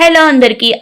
Hello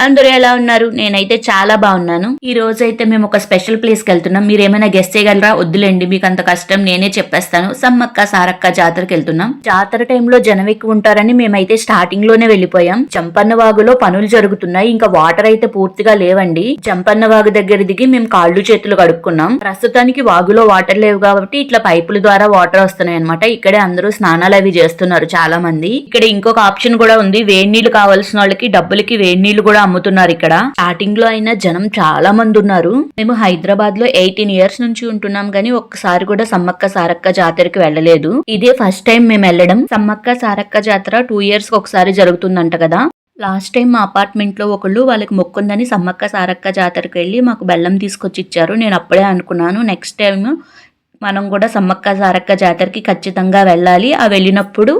అందరూ ఎలా ఉన్నారు? నేనైతే చాలా బాగున్నాను. ఈ రోజు అయితే మేము ఒక స్పెషల్ ప్లేస్ కి వెళ్తున్నాం. మీరు ఏమైనా గెస్ట్ చేయగలరా? వద్దులేండి, మీకు అంత కష్టం, నేనే చెప్పేస్తాను. సమ్మక్క సారక్క జాతరకి వెళ్తున్నాం. జాతర టైంలో జనం ఎక్కువ ఉంటారని మేమైతే స్టార్టింగ్ లోనే వెళ్లిపోయాం. జంపన్న వాగులో పనులు జరుగుతున్నాయి, ఇంకా వాటర్ అయితే పూర్తిగా లేవండి. జంపన్న వాగు దగ్గర దిగి మేము కాళ్ళు చేతులు కడుక్కున్నాం. ప్రస్తుతానికి వాగులో వాటర్ లేవు కాబట్టి ఇట్లా పైపుల ద్వారా వాటర్ వస్తున్నాయి అనమాట. ఇక్కడే అందరూ స్నానాలు అవి చేస్తున్నారు చాలా మంది. ఇక్కడ ఇంకొక ఆప్షన్ కూడా ఉంది, వేడి నీళ్లు కావాల్సిన వాళ్ళకి డబ్బులకి వేడి నీళ్లు కూడా అమ్ముతున్నారు. ఇక్కడ స్టార్టింగ్ లో అయినా జనం చాలా మంది ఉన్నారు. మేము హైదరాబాద్ లో 18 years నుంచి ఉంటున్నాం గానీ ఒక్కసారి కూడా సమ్మక్క సారక్క జాతరకి వెళ్ళలేదు. ఇదే ఫస్ట్ టైం మేము వెళ్ళడం. సమ్మక్క సారక్క జాతర 2 years కి ఒకసారి జరుగుతుందంట కదా. లాస్ట్ టైం మా అపార్ట్మెంట్ లో ఒకళ్ళు వాళ్ళకి మొక్కుందని సమ్మక్క సారక్క జాతరకి వెళ్ళి మాకు బెల్లం తీసుకొచ్చి ఇచ్చారు. నేను అప్పుడే అనుకున్నాను నెక్స్ట్ టైం మనం కూడా సమ్మక్క సారక్క జాతరకి ఖచ్చితంగా వెళ్ళాలి. ఆ వెళ్ళినప్పుడు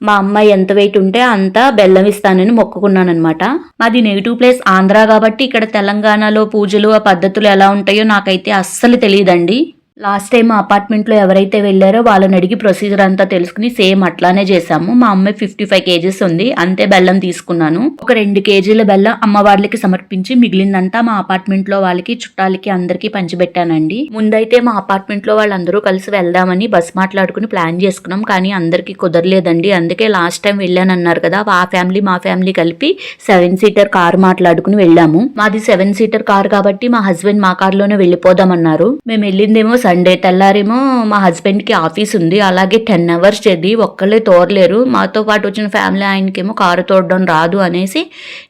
మా అమ్మాయి ఎంత వెయిట్ ఉంటే అంత బెల్లం ఇస్తానని మొక్కుకున్నాను అనమాట. మాది నెగిటివ్ ప్లేస్ ఆంధ్ర కాబట్టి ఇక్కడ తెలంగాణలో పూజలు ఆ పద్ధతులు ఎలా ఉంటాయో నాకైతే అస్సలు తెలియదండి. లాస్ట్ టైం మా అపార్ట్మెంట్ లో ఎవరైతే వెళ్లారో వాళ్ళని అడిగి ప్రొసీజర్ అంతా తెలుసుకుని సేమ్ అట్లానే చేసాము. మా అమ్మాయి 55 kgs ఉంది, అంతే బెల్లం తీసుకున్నాను. ఒక 2 kgల బెల్లం అమ్మవార్లకి సమర్పించి మిగిలిందంతా మా అపార్ట్మెంట్ లో వాళ్ళకి చుట్టాలకి అందరికి పంచిపెట్టానండి. ముందైతే మా అపార్ట్మెంట్ లో వాళ్ళందరూ కలిసి వెళ్దామని బస్ మాట్లాడుకుని ప్లాన్ చేసుకున్నాం, కానీ అందరికి కుదరలేదండి. అందుకే లాస్ట్ టైం వెళ్ళానన్నారు కదా, ఆ ఫ్యామిలీ మా ఫ్యామిలీ కలిపి 7-seater కార్ మాట్లాడుకుని వెళ్ళాము. మాది 7-seater కార్ కాబట్టి మా హస్బెండ్ మా కార్ లోనే వెళ్ళిపోదామన్నారు. మేము వెళ్ళిందేమో సండే, తెల్లారేమో మా హస్బెండ్ కి ఆఫీస్ ఉంది. అలాగే 10 hours చేది ఒక్కళ్ళే తోరలేరు. మాతో పాటు వచ్చిన ఫ్యామిలీ ఆయనకేమో కారు తోడడం రాదు అనేసి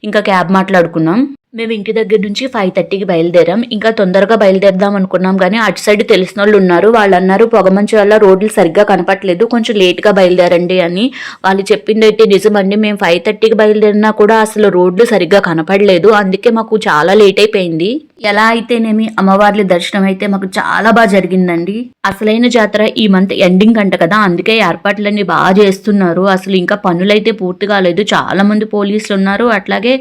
ఇంకా క్యాబ్ మాట్లాడుకున్నాం. మేము ఇంటి దగ్గర నుంచి 5:30కి బయలుదేరాం. ఇంకా తొందరగా బయలుదేరదాం అనుకున్నాం కానీ అటు సైడ్ తెలిసిన వాళ్ళు ఉన్నారు. వాళ్ళు అన్నారు పొగమంచు వల్ల రోడ్లు సరిగ్గా కనపట్లేదు, కొంచెం లేట్ గా బయలుదేరండి అని. వాళ్ళు చెప్పింది అయితే నిజమండి. మేము 5:30కి బయలుదేరినా కూడా అసలు రోడ్లు సరిగ్గా కనపడలేదు. అందుకే మాకు చాలా లేట్ అయిపోయింది. ఎలా అయితేనేమి అమ్మవార్ల దర్శనం అయితే మాకు చాలా బాగా జరిగిందండి. అసలైన జాతర ఈ మంత్ ఎండింగ్ అంట కదా, అందుకే ఏర్పాట్లన్నీ బాగా చేస్తున్నారు. అసలు ఇంకా పనులైతే పూర్తి కాలేదు, చాలా మంది పోలీసులు ఉన్నారు. అట్లాగే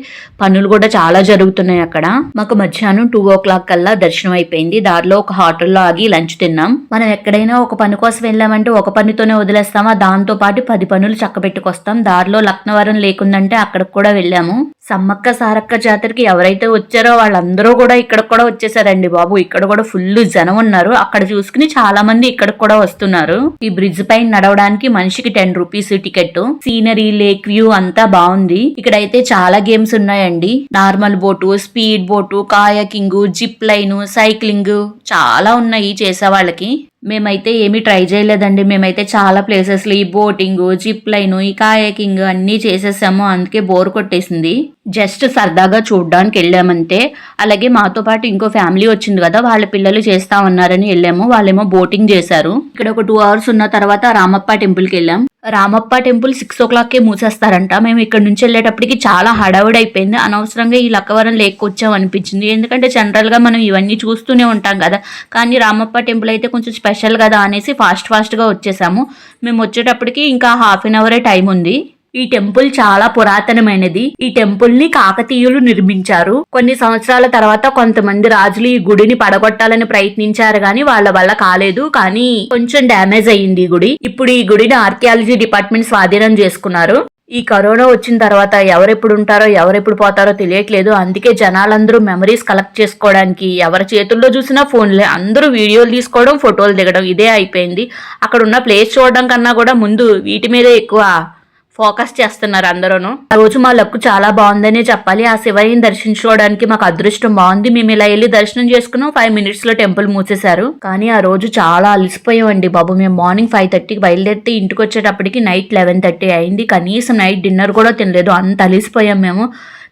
పనులు కూడా చాలా జరుగుతున్నాయి అక్కడ. మాకు మధ్యాహ్నం 2 o'clock కల్లా దర్శనం అయిపోయింది. దారిలో ఒక హోటల్లో ఆగి లంచ్ తిన్నాం. మనం ఎక్కడైనా ఒక పని కోసం వెళ్ళామంటే ఒక పనితోనే వదిలేస్తామా, దాంతో పాటు 10 పనులు చక్క పెట్టుకొస్తాం. దారిలో లక్నవరం లేకుందంటే అక్కడికి కూడా వెళ్ళాము. సమ్మక్క సారక్క జాతరకి ఎవరైతే వచ్చారో వాళ్ళందరూ కూడా ఇక్కడికి కూడా వచ్చేసారండి బాబు. ఇక్కడ కూడా ఫుల్ జనం ఉన్నారు. అక్కడ చూసుకుని చాలా మంది ఇక్కడికి కూడా వస్తున్నారు. ఈ బ్రిడ్జ్ పైన నడవడానికి మనిషికి 10 rupees ticket. Scenery, lake view అంతా బాగుంది. ఇక్కడైతే చాలా గేమ్స్ ఉన్నాయండి. Normal boat, speed boat, kayaking, zip line, cycling చాలా ఉన్నాయి చేసే వాళ్ళకి. మేమైతే ఏమీ ట్రై చేయలేదండి. మేమైతే చాలా ప్లేసెస్ లో ఈ బోటింగ్, జిప్ లైన్, ఈ కాయాకింగ్ అన్ని చేసేసాము. అందుకే బోర్ కొట్టేసింది. జస్ట్ సరదాగా చూడడానికి వెళ్ళామంతే. అలాగే మాతో పాటు ఇంకో ఫ్యామిలీ వచ్చింది కదా, వాళ్ళ పిల్లలు చేస్తా ఉన్నారని వెళ్ళాము. వాళ్ళేమో బోటింగ్ చేశారు. ఇక్కడ ఒక 2 hours ఉన్న తర్వాత రామప్ప టెంపుల్ కి వెళ్ళాం. రామప్ప టెంపుల్ 6 o'clockకే మూసేస్తారంట. మేము ఇక్కడ నుంచి వెళ్ళేటప్పటికి చాలా హడావుడి అయిపోయింది. అనవసరంగా ఈ లక్కవరం లేక్ వచ్చాం అనిపించింది. ఎందుకంటే జనరల్ గా మనం ఇవన్నీ చూస్తూనే ఉంటాం కదా, కానీ రామప్ప టెంపుల్ అయితే కొంచెం స్పెషల్ కదా అనేసి ఫాస్ట్ గా వచ్చేసాము. మేము వచ్చేటప్పటికి ఇంకా 1/2 hour టైం ఉంది. ఈ టెంపుల్ చాలా పురాతనమైనది. ఈ టెంపుల్ ని కాకతీయులు నిర్మించారు. కొన్ని సంవత్సరాల తర్వాత కొంతమంది రాజులు ఈ గుడిని పడగొట్టాలని ప్రయత్నించారు గాని వాళ్ళ వల్ల కాలేదు. కానీ కొంచెం డ్యామేజ్ అయ్యింది ఈ గుడి. ఇప్పుడు ఈ గుడిని ఆర్కియాలజీ డిపార్ట్మెంట్ స్వాధీనం చేసుకున్నారు. ఈ కరోనా వచ్చిన తర్వాత ఎవరెప్పుడు ఉంటారో ఎవరెప్పుడు పోతారో తెలియట్లేదు. అందుకే జనాలందరూ మెమరీస్ కలెక్ట్ చేసుకోవడానికి ఎవరి చేతుల్లో చూసినా ఫోన్లే, అందరూ వీడియోలు తీసుకోవడం, ఫోటోలు దిగడం ఇదే అయిపోయింది. అక్కడ ఉన్న ప్లేస్ చూడడం కన్నా కూడా ముందు వీటి మీదే ఎక్కువ ఫోకస్ చేస్తున్నారు అందరూను. ఆ రోజు మా లక్కు చాలా బాగుందనే చెప్పాలి. ఆ శివయ్యని దర్శించుకోవడానికి మాకు అదృష్టం బాగుంది. మేము ఇలా వెళ్ళి దర్శనం చేసుకున్నాం. 5 minutes లో టెంపుల్ మూసేశారు. కానీ ఆ రోజు చాలా అలసిపోయామండి బాబు. మేము మార్నింగ్ 5:30కి బయలుదేరితే ఇంటికి వచ్చేటప్పటికి నైట్ 11:30 అయింది. కనీసం నైట్ డిన్నర్ కూడా తినలేదు, అంత అలిసిపోయాం మేము.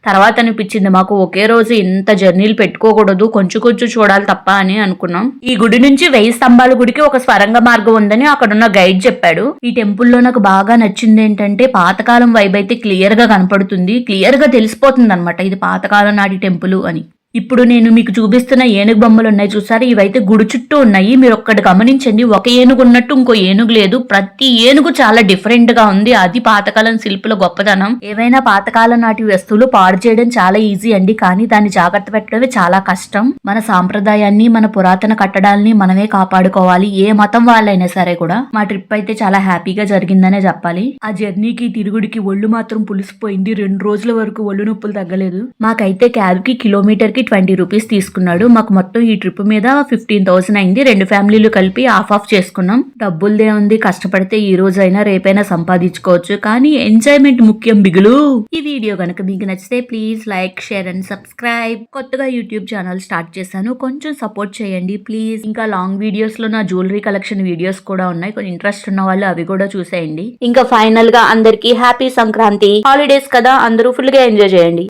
తర్వాత అనిపించింది మాకు ఒకే రోజు ఇంత జర్నీలు పెట్టుకోకూడదు, కొంచెం చూడాలి తప్ప అని అనుకున్నాం. ఈ గుడి నుంచి 1000 స్తంభాల గుడికి ఒక స్వరంగ మార్గం ఉందని అక్కడున్న గైడ్ చెప్పాడు. ఈ టెంపుల్లో నాకు బాగా నచ్చింది ఏంటంటే పాతకాలం వైబ్ అయితే క్లియర్ గా కనపడుతుంది. క్లియర్ గా తెలిసిపోతుంది అనమాట ఇది పాతకాలం నాటి టెంపుల్ అని. ఇప్పుడు నేను మీకు చూపిస్తున్న ఏనుగు బొమ్మలు ఉన్నాయి చూసారు, ఇవైతే గుడి చుట్టూ ఉన్నాయి. మీరు ఒక్కటి గమనించండి, ఒక ఏనుగు ఉన్నట్టు ఇంకో ఏనుగు లేదు. ప్రతి ఏనుగు చాలా డిఫరెంట్ గా ఉంది. అది పాతకాలం శిల్పుల గొప్పతనం. ఏవైనా పాతకాలం నాటి వస్తువులు పాడు చేయడం చాలా ఈజీ అండి, కానీ దాన్ని జాగ్రత్త పెట్టడమే చాలా కష్టం. మన సాంప్రదాయాన్ని, మన పురాతన కట్టడాల్ని మనమే కాపాడుకోవాలి, ఏ మతం వాళ్ళైనా సరే కూడా. మా ట్రిప్ అయితే చాలా హ్యాపీగా జరిగిందనే చెప్పాలి. ఆ జర్నీకి తిరుగుడికి ఒళ్ళు మాత్రం పులిసిపోయింది. 2 రోజుల వరకు ఒళ్ళు నొప్పులు తగ్గలేదు. మాకైతే క్యాబ్ కి కిలోమీటర్ కి 20 రూపీస్ తీసుకున్నాడు. మాకు మొత్తం ఈ ట్రిప్ మీద 15,000 అయింది. 2 ఫ్యామిలీలు కలిపి ఆఫ్ చేసుకున్నాం. డబ్బులదే ఉంది, కష్టపడితే ఈ రోజు అయినా రేపైనా సంపాదించుకోవచ్చు, కానీ ఎంజాయ్మెంట్ ముఖ్యం బిగులు. ఈ వీడియో కనుక మీకు నచ్చితే please like, share and subscribe. కొత్తగా యూట్యూబ్ ఛానల్ స్టార్ట్ చేశాను, కొంచెం సపోర్ట్ చేయండి ప్లీజ్. ఇంకా లాంగ్ వీడియోస్ లో నా జ్యువెలరీ కలెక్షన్ వీడియోస్ కూడా ఉన్నాయి, కొంచెం ఇంట్రెస్ట్ ఉన్న వాళ్ళు అవి కూడా చూసేయండి. ఇంకా ఫైనల్ గా అందరికి హ్యాపీ సంక్రాంతి హాలిడేస్ కదా, అందరూ ఫుల్ గా ఎంజాయ్ చేయండి.